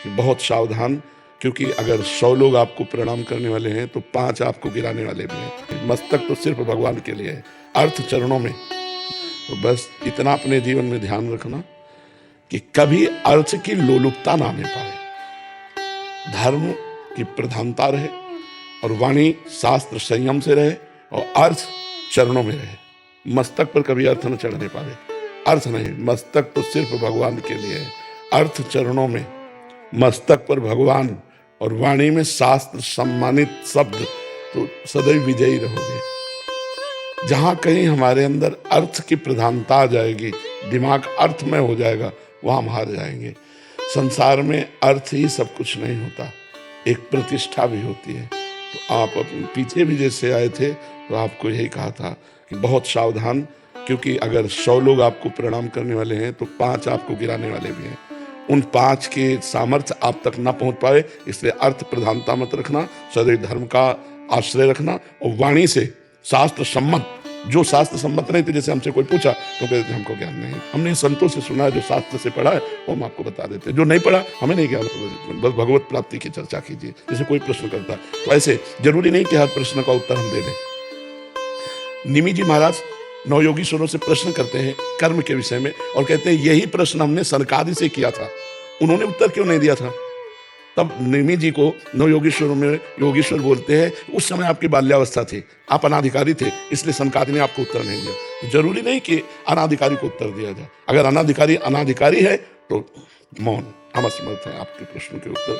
कि बहुत सावधान, क्योंकि अगर 100 लोग आपको प्रणाम करने वाले हैं तो 5 आपको गिराने वाले भी हैं। मस्तक तो सिर्फ भगवान के लिए है, अर्थ चरणों में। तो बस इतना अपने जीवन में ध्यान रखना कि कभी अर्थ की लोलुपता ना आने पाए, धर्म की प्रधानता रहे और वाणी शास्त्र संयम से रहे और अर्थ चरणों में रहे। मस्तक पर कभी अर्थ न चढ़ने पावे, अर्थ नहीं, मस्तक तो सिर्फ भगवान के लिए है, अर्थ चरणों में, मस्तक पर भगवान और वाणी में शास्त्र सम्मानित शब्द, तो सदैव विजयी रहोगे। जहां कहीं हमारे अंदर अर्थ की प्रधानता आ जाएगी, दिमाग अर्थमय हो जाएगा, वहां हम हार जाएंगे। संसार में अर्थ ही सब कुछ नहीं होता, एक प्रतिष्ठा भी होती है। तो आप पीछे भी जैसे आए थे तो आपको यही कहा था कि बहुत सावधान, क्योंकि अगर 100 लोग आपको प्रणाम करने वाले हैं तो 5 आपको गिराने वाले भी हैं। उन 5 के सामर्थ्य आप तक ना पहुंच पाए, इसलिए अर्थ प्रधानता मत रखना, सदैव धर्म का आश्रय रखना और वाणी से शास्त्र सम्मत, जो शास्त्र सम्मत नहीं थे, जैसे हमसे कोई पूछा तो कहते हमको ज्ञान नहीं, हमने संतों से सुना है, जो शास्त्र से पढ़ा है वो हम आपको बता देते हैं, जो नहीं पढ़ा हमें नहीं ज्ञान, बस भगवत प्राप्ति की चर्चा कीजिए। जैसे कोई प्रश्न करता है तो ऐसे जरूरी नहीं कि हर प्रश्न का उत्तर हम दे दें। निमि जी महाराज नवयोगीश्वरों से प्रश्न करते हैं कर्म के विषय में और कहते हैं यही प्रश्न हमने सनकादि से किया था, उन्होंने उत्तर क्यों नहीं दिया था? तब निमि जी को नवयोगीश्वरों में योगीश्वर बोलते हैं, उस समय आपकी बाल्यावस्था थी, आप अनाधिकारी थे, इसलिए सनकादि ने आपको उत्तर नहीं दिया। तो जरूरी नहीं कि अनाधिकारी को उत्तर दिया जाए, अगर अनाधिकारी है तो मौन, हम असमर्थ हैं आपके प्रश्न के उत्तर